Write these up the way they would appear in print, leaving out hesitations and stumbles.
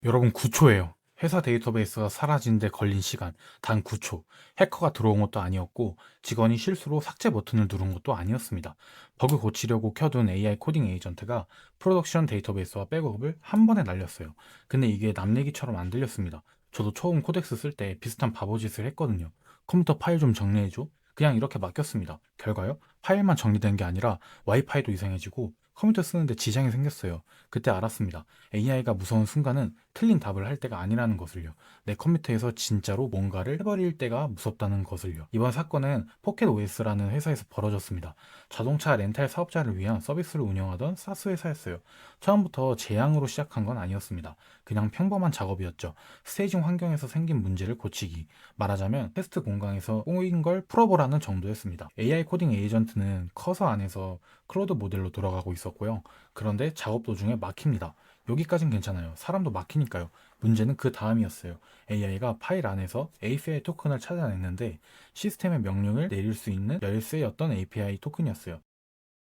여러분 9초예요. 회사 데이터베이스가 사라진 데 걸린 시간 단 9초. 해커가 들어온 것도 아니었고 직원이 실수로 삭제 버튼을 누른 것도 아니었습니다. 버그 고치려고 켜둔 AI 코딩 에이전트가 프로덕션 데이터베이스와 백업을 한 번에 날렸어요. 근데 이게 남 얘기처럼 안 들렸습니다. 저도 처음 코덱스 쓸 때 비슷한 바보짓을 했거든요. 컴퓨터 파일 좀 정리해줘. 그냥 이렇게 맡겼습니다. 결과요? 파일만 정리된 게 아니라 와이파이도 이상해지고 컴퓨터 쓰는데 지장이 생겼어요. 그때 알았습니다. AI가 무서운 순간은 틀린 답을 할 때가 아니라는 것을요. 내 컴퓨터에서 진짜로 뭔가를 해버릴 때가 무섭다는 것을요. 이번 사건은 포켓 OS라는 회사에서 벌어졌습니다. 자동차 렌탈 사업자를 위한 서비스를 운영하던 사스 회사였어요. 처음부터 재앙으로 시작한 건 아니었습니다. 그냥 평범한 작업이었죠. 스테이징 환경에서 생긴 문제를 고치기. 말하자면 테스트 공간에서 꼬인 걸 풀어보라는 정도였습니다. AI 코딩 에이전트는 커서 안에서 클로드 모델로 돌아가고 있었고요. 그런데 작업 도중에 막힙니다. 여기까진 괜찮아요. 사람도 막히니까요. 문제는 그 다음이었어요. AI가 파일 안에서 API 토큰을 찾아냈는데 시스템의 명령을 내릴 수 있는 열쇠였던 API 토큰이었어요.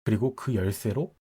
그리고 그 열쇠로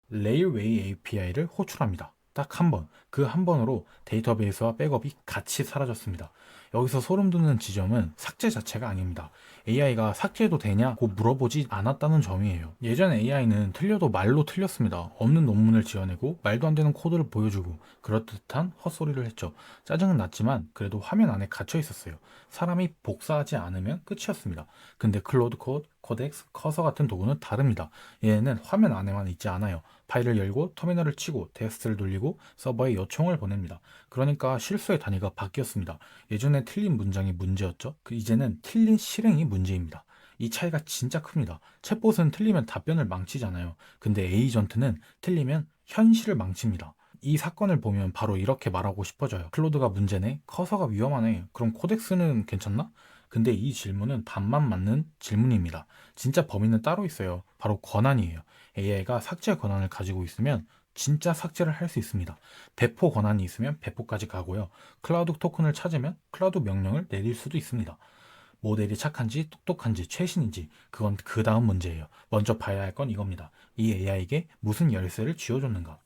레일웨이 API를 호출합니다. 딱 한 번. 그 한 번으로 데이터베이스와 백업이 같이 사라졌습니다. 여기서 소름 돋는 지점은 삭제 자체가 아닙니다. AI가 삭제해도 되냐고 물어보지 않았다는 점이에요. 예전 AI는 틀려도 말로 틀렸습니다. 없는 논문을 지어내고 말도 안 되는 코드를 보여주고 그럴듯한 헛소리를 했죠. 짜증은 났지만 그래도 화면 안에 갇혀 있었어요. 사람이 복사하지 않으면 끝이었습니다. 근데 클로드 코드, 코덱스, 커서 같은 도구는 다릅니다. 얘는 화면 안에만 있지 않아요. 파일을 열고 터미널을 치고 테스트를 돌리고 서버에 요청을 보냅니다. 그러니까 실수의 단위가 바뀌었습니다. 예전에 틀린 문장이 문제였죠. 이제는 틀린 실행이 문제입니다. 이 차이가 진짜 큽니다. 챗봇은 틀리면 답변을 망치잖아요. 근데 에이전트는 틀리면 현실을 망칩니다. 이 사건을 보면 바로 이렇게 말하고 싶어져요. 클로드가 문제네? 커서가 위험하네? 그럼 코덱스는 괜찮나? 근데 이 질문은 반만 맞는 질문입니다. 진짜 범인은 따로 있어요. 바로 권한이에요. AI가 삭제 권한을 가지고 있으면 진짜 삭제를 할 수 있습니다. 배포 권한이 있으면 배포까지 가고요. 클라우드 토큰을 찾으면 클라우드 명령을 내릴 수도 있습니다. 모델이 착한지 똑똑한지 최신인지 그건 그 다음 문제예요. 먼저 봐야 할 건 이겁니다. 이 AI에게 무슨 열쇠를 쥐어줬는가?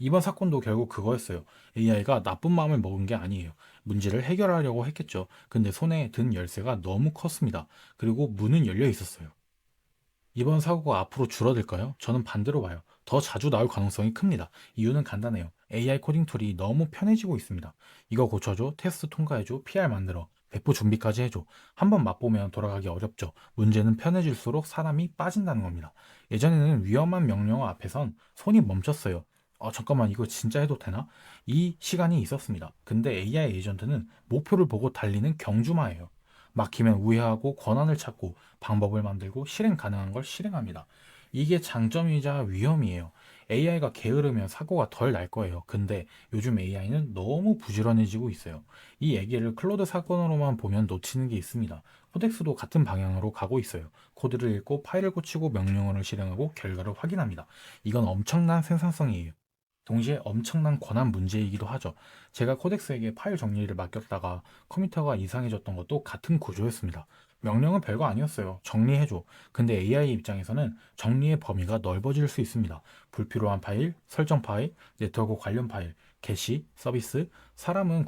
이번 사건도 결국 그거였어요. AI가 나쁜 마음을 먹은 게 아니에요. 문제를 해결하려고 했겠죠. 근데 손에 든 열쇠가 너무 컸습니다. 그리고 문은 열려 있었어요. 이번 사고가 앞으로 줄어들까요? 저는 반대로 봐요. 더 자주 나올 가능성이 큽니다. 이유는 간단해요. AI 코딩 툴이 너무 편해지고 있습니다. 이거 고쳐줘, 테스트 통과해줘, PR 만들어, 배포 준비까지 해줘. 한번 맛보면 돌아가기 어렵죠. 문제는 편해질수록 사람이 빠진다는 겁니다. 예전에는 위험한 명령어 앞에선 손이 멈췄어요. 잠깐만, 이거 진짜 해도 되나? 이 시간이 있었습니다. 근데 AI 에이전트는 목표를 보고 달리는 경주마예요. 막히면 우회하고 권한을 찾고 방법을 만들고 실행 가능한 걸 실행합니다. 이게 장점이자 위험이에요. AI가 게으르면 사고가 덜 날 거예요. 근데 요즘 AI는 너무 부지런해지고 있어요. 이 얘기를 클로드 사건으로만 보면 놓치는 게 있습니다. 코덱스도 같은 방향으로 가고 있어요. 코드를 읽고 파일을 고치고 명령어를 실행하고 결과를 확인합니다. 이건 엄청난 생산성이에요. 동시에 엄청난 권한 문제이기도 하죠. 제가 코덱스에게 파일 정리를 맡겼다가 컴퓨터가 이상해졌던 것도 같은 구조였습니다. 명령은 별거 아니었어요. 정리해줘. 근데 AI 입장에서는 정리의 범위가 넓어질 수 있습니다. 불필요한 파일, 설정 파일, 네트워크 관련 파일, 게시, 서비스, 사람은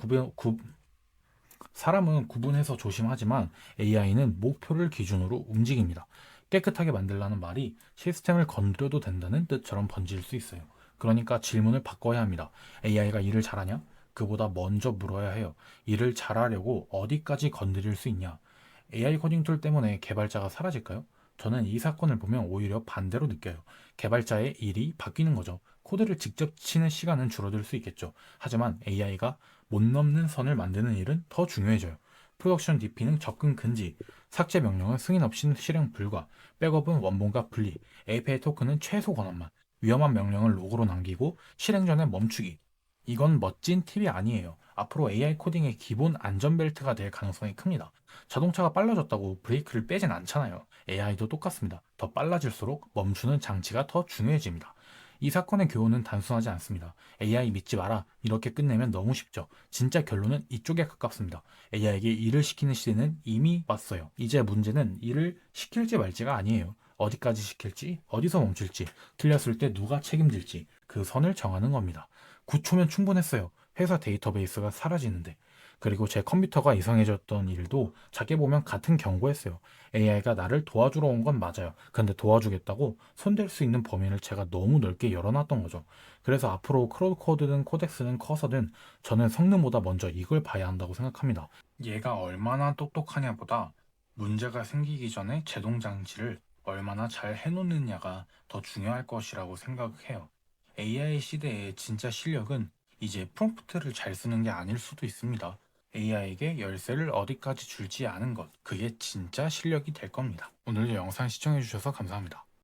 구분해서 조심하지만 AI는 목표를 기준으로 움직입니다. 깨끗하게 만들라는 말이 시스템을 건드려도 된다는 뜻처럼 번질 수 있어요. 그러니까 질문을 바꿔야 합니다. AI가 일을 잘하냐? 그보다 먼저 물어야 해요. 일을 잘하려고 어디까지 건드릴 수 있냐? AI 코딩 툴 때문에 개발자가 사라질까요? 저는 이 사건을 보면 오히려 반대로 느껴요. 개발자의 일이 바뀌는 거죠. 코드를 직접 치는 시간은 줄어들 수 있겠죠. 하지만 AI가 못 넘는 선을 만드는 일은 더 중요해져요. 프로덕션 DP는 접근 금지, 삭제 명령은 승인 없이는 실행 불가, 백업은 원본과 분리, API 토큰은 최소 권한만, 위험한 명령을 로그로 남기고 실행 전에 멈추기. 이건 멋진 팁이 아니에요. 앞으로 AI 코딩의 기본 안전벨트가 될 가능성이 큽니다. 자동차가 빨라졌다고 브레이크를 빼진 않잖아요. AI도 똑같습니다. 더 빨라질수록 멈추는 장치가 더 중요해집니다. 이 사건의 교훈은 단순하지 않습니다. AI 믿지 마라. 이렇게 끝내면 너무 쉽죠. 진짜 결론은 이쪽에 가깝습니다. AI에게 일을 시키는 시대는 이미 왔어요. 이제 문제는 일을 시킬지 말지가 아니에요. 어디까지 시킬지, 어디서 멈출지, 틀렸을 때 누가 책임질지 그 선을 정하는 겁니다. 9초면 충분했어요. 회사 데이터베이스가 사라지는데. 그리고 제 컴퓨터가 이상해졌던 일도 작게 보면 같은 경고였어요. AI가 나를 도와주러 온 건 맞아요. 근데 도와주겠다고 손댈 수 있는 범위를 제가 너무 넓게 열어놨던 거죠. 그래서 앞으로 크로드 코드든 코덱스는 커서든 저는 성능보다 먼저 이걸 봐야 한다고 생각합니다. 얘가 얼마나 똑똑하냐보다 문제가 생기기 전에 제동 장치를 얼마나 잘 해놓느냐가 더 중요할 것이라고 생각해요. AI 시대의 진짜 실력은 이제 프롬프트를 잘 쓰는 게 아닐 수도 있습니다. AI에게 열쇠를 어디까지 줄지 아는 것, 그게 진짜 실력이 될 겁니다. 오늘도 영상 시청해주셔서 감사합니다.